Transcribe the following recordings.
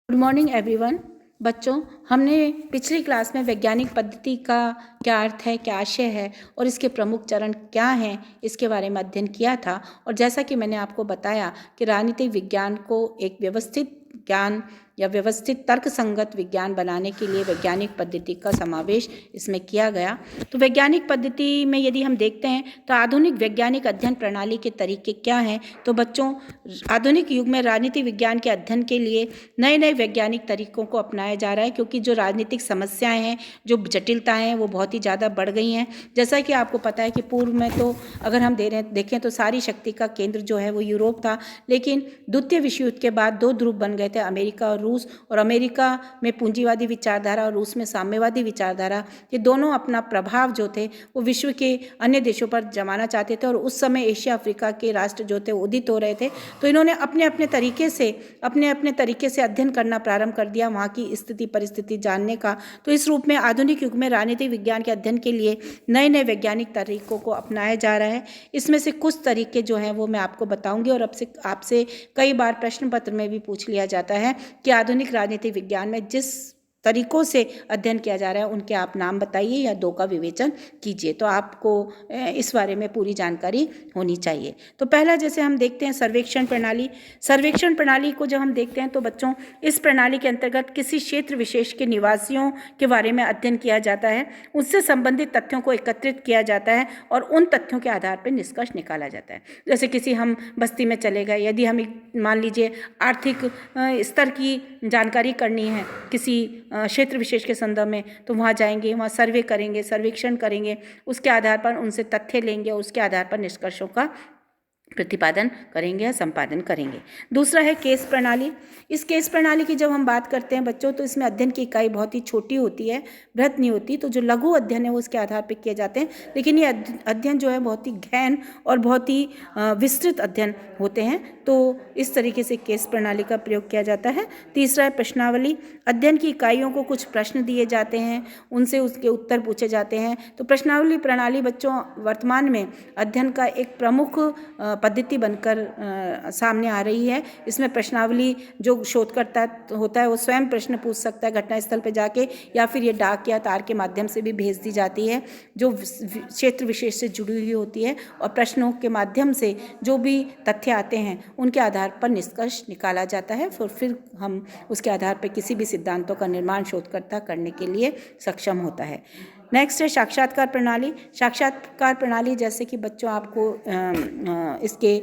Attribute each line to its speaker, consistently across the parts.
Speaker 1: Good morning everyone. बच्चों, हमने पिछली क्लास में वैज्ञानिक पद्धति का क्या अर्थ है, क्या आशय है और इसके प्रमुख चरण क्या हैं, इसके बारे में अध्ययन किया था। और जैसा कि मैंने आपको बताया कि राजनीतिक विज्ञान को एक व्यवस्थित ज्ञान या व्यवस्थित तर्कसंगत विज्ञान बनाने के लिए वैज्ञानिक पद्धति का समावेश इसमें किया गया। तो वैज्ञानिक पद्धति में यदि हम देखते हैं तो आधुनिक वैज्ञानिक अध्ययन प्रणाली के तरीके क्या हैं। तो बच्चों, आधुनिक युग में राजनीतिक विज्ञान के अध्ययन के लिए नए नए वैज्ञानिक तरीकों को अपनाया जा रहा है, क्योंकि जो राजनीतिक समस्याएं हैं, जो जटिलताएं हैं, वो बहुत ही ज़्यादा बढ़ गई हैं। जैसा कि आपको पता है कि पूर्व में तो अगर हम देखें तो सारी शक्ति का केंद्र जो है वो यूरोप था, लेकिन द्वितीय विश्व युद्ध के बाद दो ध्रुव बन गए थे, अमेरिका और रूस। और अमेरिका में पूंजीवादी विचारधारा और रूस में साम्यवादी विचारधारा, ये दोनों अपना प्रभाव जो थे वो विश्व के अन्य देशों पर जमाना चाहते थे। और उस समय एशिया अफ्रीका के राष्ट्र जो थे उदित हो रहे थे, तो इन्होंने अपने अपने तरीके से अध्ययन करना प्रारंभ कर दिया, वहाँ की स्थिति परिस्थिति जानने का। तो इस रूप में आधुनिक युग में राजनीतिक विज्ञान के अध्ययन के लिए नए नए वैज्ञानिक तरीकों को अपनाया जा रहा है। इसमें से कुछ तरीके जो हैं वो मैं आपको बताऊंगी। और आपसे कई बार प्रश्न पत्र में भी पूछ लिया जाता है कि आधुनिक राजनीतिक विज्ञान में जिस तरीकों से अध्ययन किया जा रहा है उनके आप नाम बताइए या दो का विवेचन कीजिए। तो आपको इस बारे में पूरी जानकारी होनी चाहिए। तो पहला जैसे हम देखते हैं सर्वेक्षण प्रणाली। सर्वेक्षण प्रणाली को जब हम देखते हैं तो बच्चों, इस प्रणाली के अंतर्गत किसी क्षेत्र विशेष के निवासियों के बारे में अध्ययन किया जाता है, उससे संबंधित तथ्यों को एकत्रित किया जाता है और उन तथ्यों के आधार पर निष्कर्ष निकाला जाता है। जैसे किसी हम बस्ती में चले गए, यदि हम मान लीजिए आर्थिक स्तर की जानकारी करनी है किसी क्षेत्र विशेष के संदर्भ में, तो वहाँ जाएंगे, वहाँ सर्वे करेंगे, सर्वेक्षण करेंगे, उसके आधार पर उनसे तथ्य लेंगे और उसके आधार पर निष्कर्षों का प्रतिपादन करेंगे या संपादन करेंगे। दूसरा है केस प्रणाली। इस केस प्रणाली की जब हम बात करते हैं बच्चों, तो इसमें अध्ययन की इकाई बहुत ही छोटी होती है, बृहत नहीं होती। तो जो लघु अध्ययन है वो उसके आधार पर किए जाते हैं, लेकिन ये अध्ययन जो है बहुत ही गहन और बहुत ही विस्तृत अध्ययन होते हैं। तो इस तरीके से केस प्रणाली का प्रयोग किया जाता है। तीसरा है प्रश्नावली। अध्ययन की इकाइयों को कुछ प्रश्न दिए जाते हैं, उनसे उसके उत्तर पूछे जाते हैं। तो प्रश्नावली प्रणाली बच्चों वर्तमान में अध्ययन का एक प्रमुख पद्धति बनकर सामने आ रही है। इसमें प्रश्नावली जो शोधकर्ता होता है वो स्वयं प्रश्न पूछ सकता है घटनास्थल पर जाके, या फिर ये डाक या तार के माध्यम से भी भेज दी जाती है, जो क्षेत्र विशेष से जुड़ी हुई होती है। और प्रश्नों के माध्यम से जो भी तथ्य आते हैं उनके आधार पर निष्कर्ष निकाला जाता है। फिर हम उसके आधार पर किसी भी सिद्धांतों का निर्माण शोधकर्ता करने के लिए सक्षम होता है। नेक्स्ट है साक्षात्कार प्रणाली। साक्षात्कार प्रणाली, जैसे कि बच्चों आपको इसके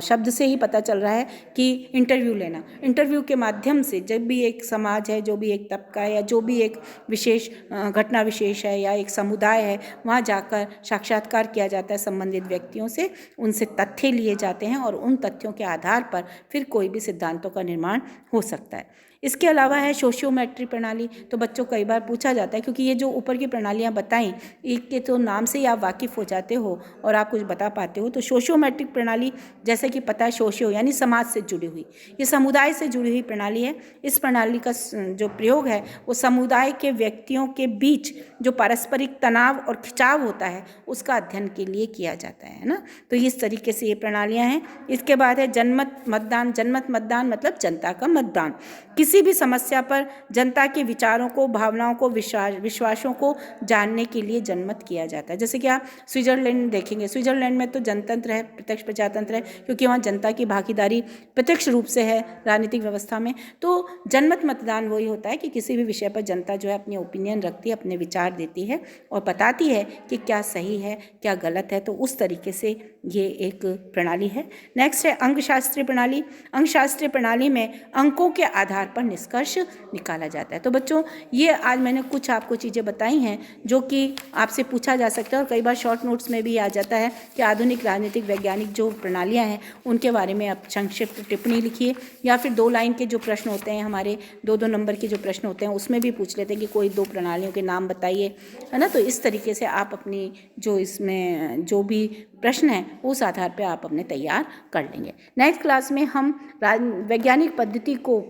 Speaker 1: शब्द से ही पता चल रहा है कि इंटरव्यू लेना। इंटरव्यू के माध्यम से जब भी एक समाज है, जो भी एक तबका है, या जो भी एक विशेष घटना विशेष है या एक समुदाय है, वहाँ जाकर साक्षात्कार किया जाता है संबंधित व्यक्तियों से, उनसे तथ्य लिए जाते हैं और उन तथ्यों के आधार पर फिर कोई भी सिद्धांतों का निर्माण हो सकता है। इसके अलावा है सोशियोमेट्री प्रणाली। तो बच्चों कई बार पूछा जाता है, क्योंकि ये जो ऊपर की प्रणालियाँ बताई, एक के तो नाम से ही आप वाकिफ़ हो जाते हो और आप कुछ बता पाते हो। तो सोशियोमेट्रिक प्रणाली, जैसे कि पता है सोशियो यानी समाज से जुड़ी हुई, ये समुदाय से जुड़ी हुई प्रणाली है। इस प्रणाली का जो प्रयोग है वो समुदाय के व्यक्तियों के बीच जो पारस्परिक तनाव और खिंचाव होता है उसका अध्ययन के लिए किया जाता है ना। तो इस तरीके से ये प्रणालियाँ हैं। इसके बाद है जनमत मतदान। जनमत मतदान मतलब जनता का मतदान। किसी भी समस्या पर जनता के विचारों को, भावनाओं को, विश्वासों को जानने के लिए जनमत किया जाता है। जैसे कि आप स्विट्जरलैंड देखेंगे, स्विट्जरलैंड में तो जनतंत्र है, प्रत्यक्ष प्रजातंत्र है, क्योंकि वहाँ जनता की भागीदारी प्रत्यक्ष रूप से है राजनीतिक व्यवस्था में। तो जनमत मतदान वही होता है कि किसी भी विषय पर जनता जो है अपनी ओपिनियन रखती है, अपने विचार देती है और बताती है कि क्या सही है, क्या गलत है। तो उस तरीके से ये एक प्रणाली है। नेक्स्ट है अंकशास्त्रीय प्रणाली। अंकशास्त्रीय प्रणाली में अंकों के आधार पर निष्कर्ष निकाला जाता है। तो बच्चों, ये आज मैंने कुछ आपको चीज़ें बताई हैं जो कि आपसे पूछा जा सकता है और कई बार शॉर्ट नोट्स में भी आ जाता है कि आधुनिक राजनीतिक वैज्ञानिक जो प्रणालियां हैं उनके बारे में आप संक्षिप्त टिप्पणी लिखिए, या फिर 2 लाइन के जो प्रश्न होते हैं हमारे 2-2 नंबर के जो प्रश्न होते हैं उसमें भी पूछ लेते हैं कि कोई 2 प्रणालियों के नाम बताइए, है ना। तो इस तरीके से आप अपनी जो इसमें जो भी प्रश्न है उस आधार पर आप अपने तैयार कर लेंगे। नेक्स्ट क्लास में हम वैज्ञानिक पद्धति को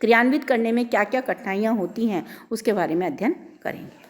Speaker 1: क्रियान्वित करने में क्या क्या कठिनाइयाँ होती हैं उसके बारे में अध्ययन करेंगे।